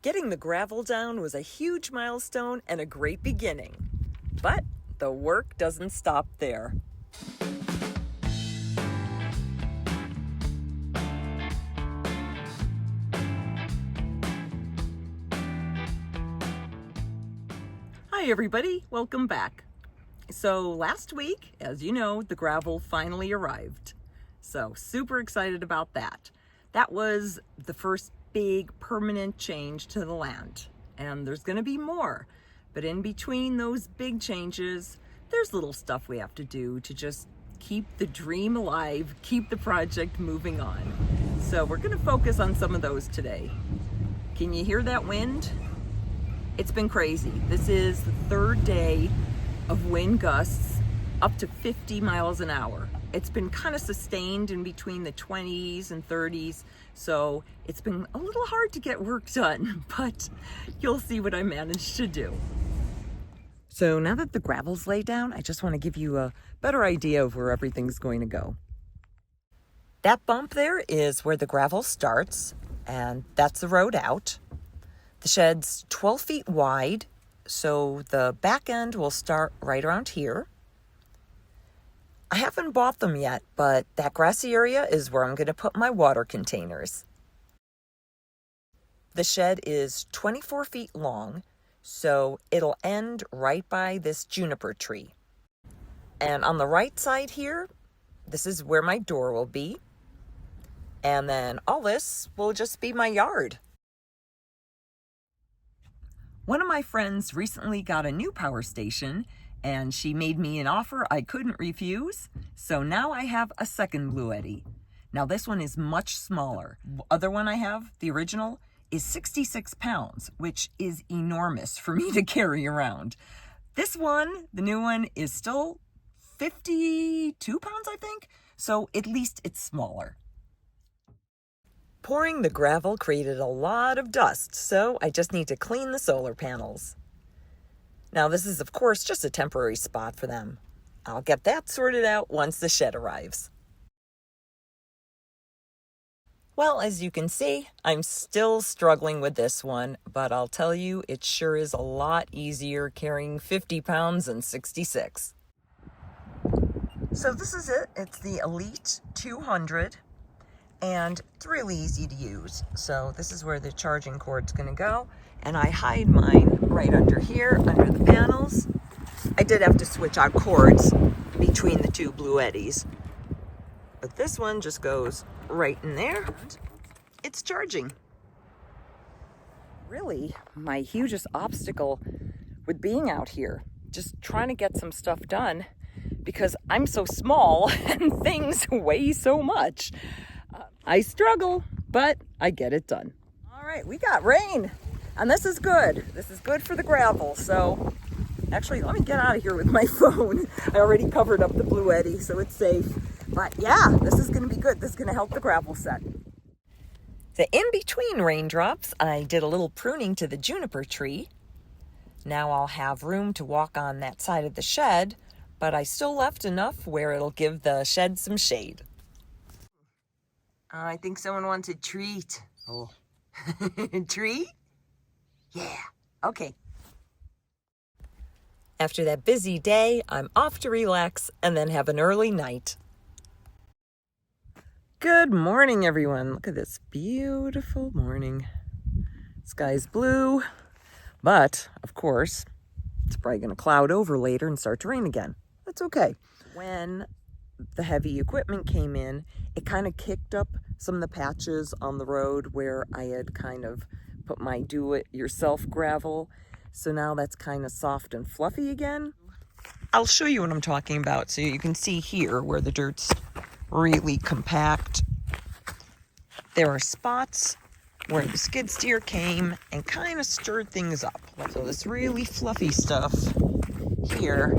Getting the gravel down was a huge milestone and a great beginning. But the work doesn't stop there. Hi everybody, welcome back. So last week, as you know, the gravel finally arrived. So super excited about that. That was the first big permanent change to the land. And there's going to be more. But in between those big changes, there's little stuff we have to do to just keep the dream alive, keep the project moving on. So we're going to focus on some of those today. Can you hear that wind? It's been crazy. This is the third day of wind gusts up to 50 miles an hour. It's been kind of sustained in between the 20s and 30s, so it's been a little hard to get work done, but you'll see what I managed to do. So now that the gravel's laid down, I just want to give you a better idea of where everything's going to go. That bump there is where the gravel starts, and that's the road out. The shed's 12 feet wide, so the back end will start right around here. I haven't bought them yet, but that grassy area is where I'm going to put my water containers. The shed is 24 feet long, so it'll end right by this juniper tree. And on the right side here, this is where my door will be. And then all this will just be my yard. One of my friends recently got a new power station, and she made me an offer I couldn't refuse. So now I have a second Bluetti. Now this one is much smaller. The other one I have, the original, is 66 pounds, which is enormous for me to carry around. This one, the new one, is still 52 pounds, I think. So at least it's smaller. Pouring the gravel created a lot of dust, so I just need to clean the solar panels. Now this is of course just a temporary spot for them. I'll get that sorted out once the shed arrives. Well, as you can see, I'm still struggling with this one, but I'll tell you, it sure is a lot easier carrying 50 pounds than 66. So this is it. It's the Elite 200. And it's really easy to use. So this is where the charging cord's going to go. And I hide mine right under here, under the panels. I did have to switch out cords between the two Bluettis. But this one just goes right in there. It's charging. Really, my hugest obstacle with being out here, just trying to get some stuff done, because I'm so small and things weigh so much. I struggle, but I get it done. All right, we got rain, and this is good. This is good for the gravel. So actually, let me get out of here with my phone. I already covered up the Bluetti, so it's safe. But yeah, this is going to be good. This is going to help the gravel set. The in-between raindrops, I did a little pruning to the juniper tree. Now I'll have room to walk on that side of the shed, but I still left enough where it'll give the shed some shade. I think someone wants a treat. Oh. Treat? Yeah. Okay. After that busy day, I'm off to relax and then have an early night. Good morning, everyone. Look at this beautiful morning. Sky's blue, but of course, it's probably going to cloud over later and start to rain again. That's okay. When the heavy equipment came in, it kind of kicked up some of the patches on the road where I had kind of put my do-it-yourself gravel. So now that's kind of soft and fluffy again. I'll show you what I'm talking about. So you can see here where the dirt's really compact. There are spots where the skid steer came and kind of stirred things up. So this really fluffy stuff here,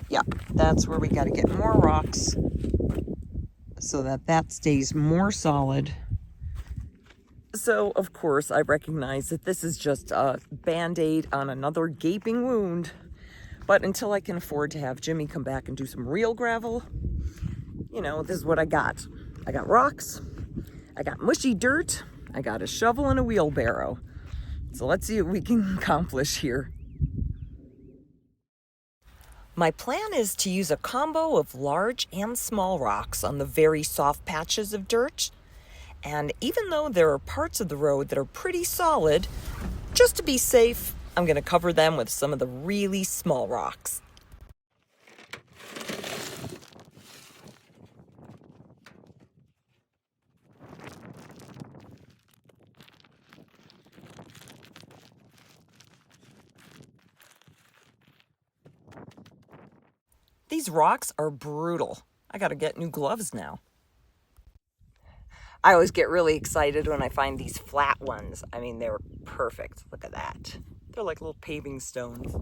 yeah, that's where we got to get more rocks so that that stays more solid. So, of course, I recognize that this is just a Band-Aid on another gaping wound. But until I can afford to have Jimmy come back and do some real gravel, you know, this is what I got. I got rocks, I got mushy dirt, I got a shovel and a wheelbarrow. So let's see what we can accomplish here. My plan is to use a combo of large and small rocks on the very soft patches of dirt. And even though there are parts of the road that are pretty solid, just to be safe, I'm going to cover them with some of the really small rocks. These rocks are brutal. I got to get new gloves now. I always get really excited when I find these flat ones. I mean, they're perfect. Look at that. They're like little paving stones.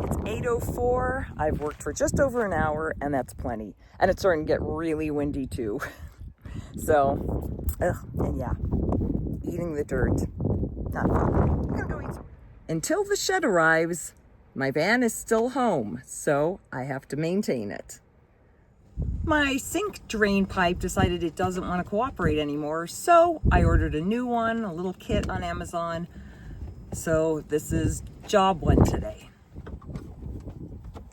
It's 8:04. I've worked for just over an hour, and that's plenty. And it's starting to get really windy too. So, and yeah, eating the dirt. Not fun. I'm gonna go eat some. Until the shed arrives, my van is still home, so I have to maintain it. My sink drain pipe decided it doesn't want to cooperate anymore, so I ordered a new one, a little kit on Amazon. So this is job one today.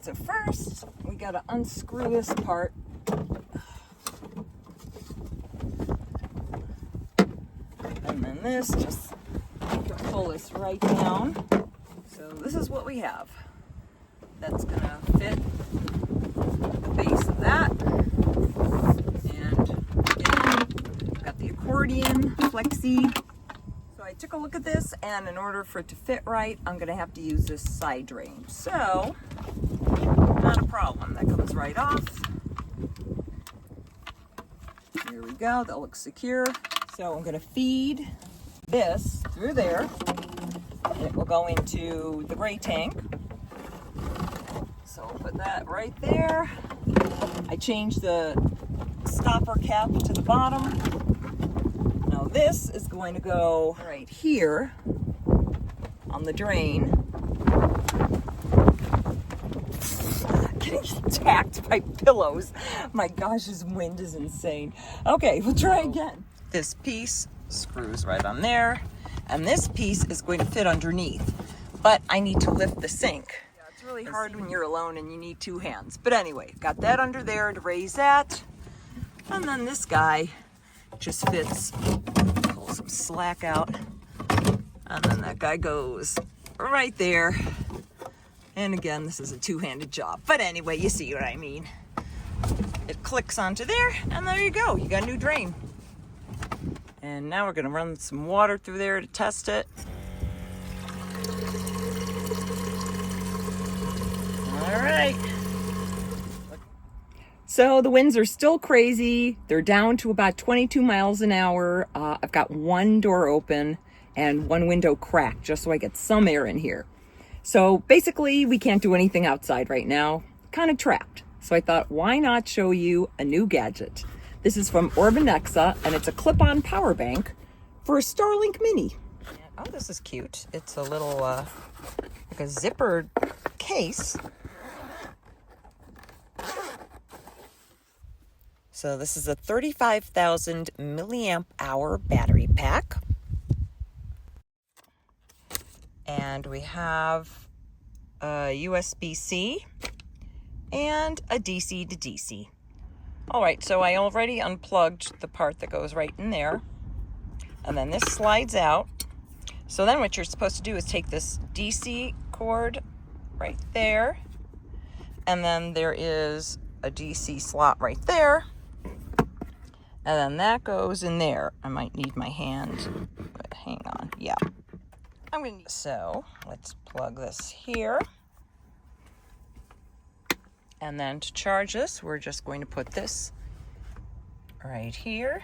So first, we gotta unscrew this part. And then this, just you can pull this right down. So this is what we have. That's gonna fit the base of that. And again, got the accordion, flexi. So I took a look at this, and in order for it to fit right, I'm gonna have to use this side drain. So, not a problem. That comes right off. There we go, that looks secure. So I'm gonna feed this through there. It will go into the gray tank. So I'll put that right there. I changed the stopper cap to the bottom. Now this is going to go right here on the drain. Getting attacked by pillows. My gosh, this wind is insane. Okay, we'll try again. This piece screws right on there, and this piece is going to fit underneath. But I need to lift the sink. Yeah, it's really hard when you're alone and you need two hands. But anyway, got that under there to raise that. And then this guy just fits, pull some slack out. And then that guy goes right there. And again, this is a two-handed job. But anyway, you see what I mean. It clicks onto there, and there you go. You got a new drain. And now we're gonna run some water through there to test it. All right. So the winds are still crazy. They're down to about 22 miles an hour. I've got one door open and one window cracked just so I get some air in here. So basically we can't do anything outside right now, kind of trapped. So I thought, why not show you a new gadget? This is from Alexa, and it's a clip-on power bank for a Starlink Mini. Oh, this is cute. It's a little, like a zippered case. So this is a 35,000 milliamp hour battery pack. And we have a USB-C and a DC to DC. All right, so I already unplugged the part that goes right in there. And then this slides out. So then what you're supposed to do is take this DC cord right there. And then there is a DC slot right there. And then that goes in there. I might need my hand, but hang on. Yeah. So let's plug this here. And then to charge this, we're just going to put this right here.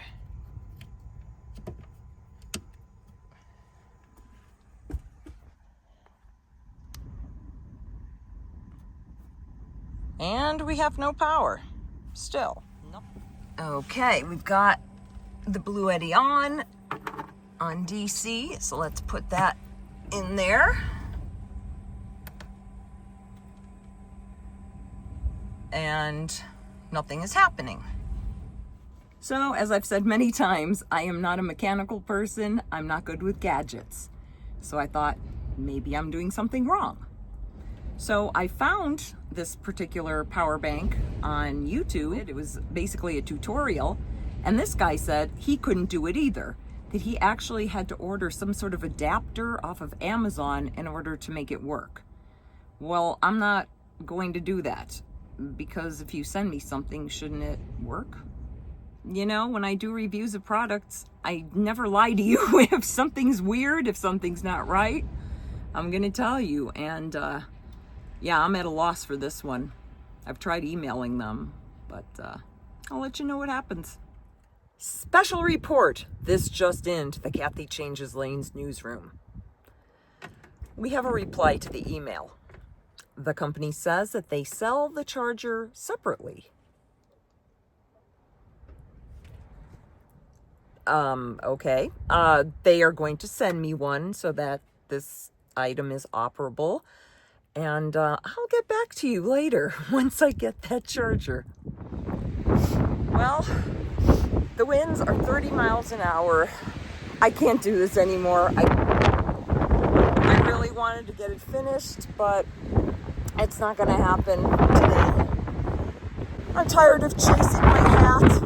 And we have no power still. Nope. Okay, we've got the Blue Eddy on DC, so let's put that in there. And nothing is happening. So, as I've said many times, I am not a mechanical person. I'm not good with gadgets. So I thought maybe I'm doing something wrong. So I found this particular power bank on YouTube. It was basically a tutorial. And this guy said he couldn't do it either, that he actually had to order some sort of adapter off of Amazon in order to make it work. Well, I'm not going to do that, because if you send me something, shouldn't it work? You know, when I do reviews of products, I never lie to you. If something's weird, if something's not right, I'm going to tell you. And yeah, I'm at a loss for this one. I've tried emailing them, but I'll let you know what happens. Special report. This just in to the Kathy Changes Lanes newsroom. We have a reply to the email. The company says that they sell the charger separately. Okay. They are going to send me one so that this item is operable. And I'll get back to you later once I get that charger. Well, the winds are 30 miles an hour. I can't do this anymore. I really wanted to get it finished, but it's not going to happen today. I'm tired of chasing my hat,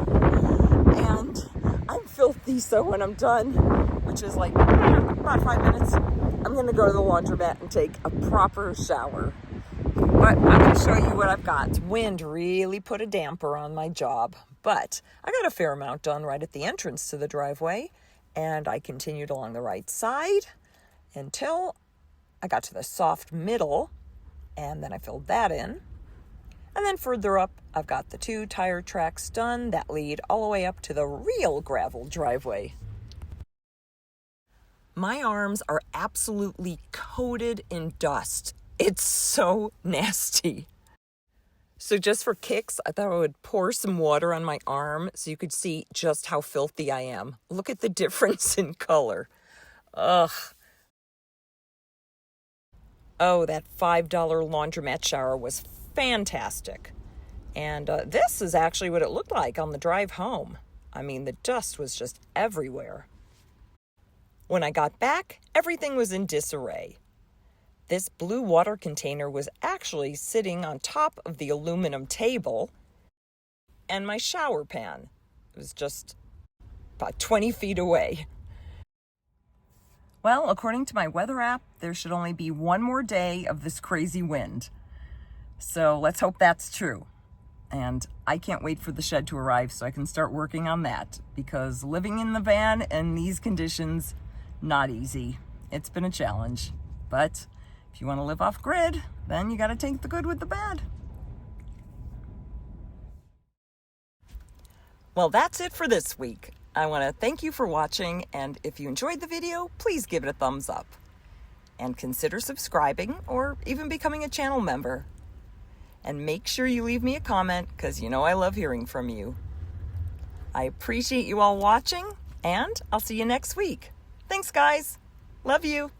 and I'm filthy, so when I'm done, which is like about 5 minutes, I'm going to go to the laundromat and take a proper shower. But I'm going to show you what I've got. Wind really put a damper on my job, but I got a fair amount done right at the entrance to the driveway, and I continued along the right side until I got to the soft middle, and then I filled that in. And then further up, I've got the 2 tire tracks done that lead all the way up to the real gravel driveway. My arms are absolutely coated in dust. It's so nasty. So just for kicks, I thought I would pour some water on my arm so you could see just how filthy I am. Look at the difference in color. Ugh. Oh, that $5 laundromat shower was fantastic. And this is actually what it looked like on the drive home. I mean, the dust was just everywhere. When I got back, everything was in disarray. This blue water container was actually sitting on top of the aluminum table, and my shower pan was just about 20 feet away. Well, according to my weather app, there should only be one more day of this crazy wind. So let's hope that's true. And I can't wait for the shed to arrive so I can start working on that, because living in the van in these conditions, not easy. It's been a challenge. But if you want to live off grid, then you got to take the good with the bad. Well, that's it for this week. I want to thank you for watching, and if you enjoyed the video, please give it a thumbs up. And consider subscribing or even becoming a channel member. And make sure you leave me a comment, because you know I love hearing from you. I appreciate you all watching, and I'll see you next week. Thanks, guys. Love you.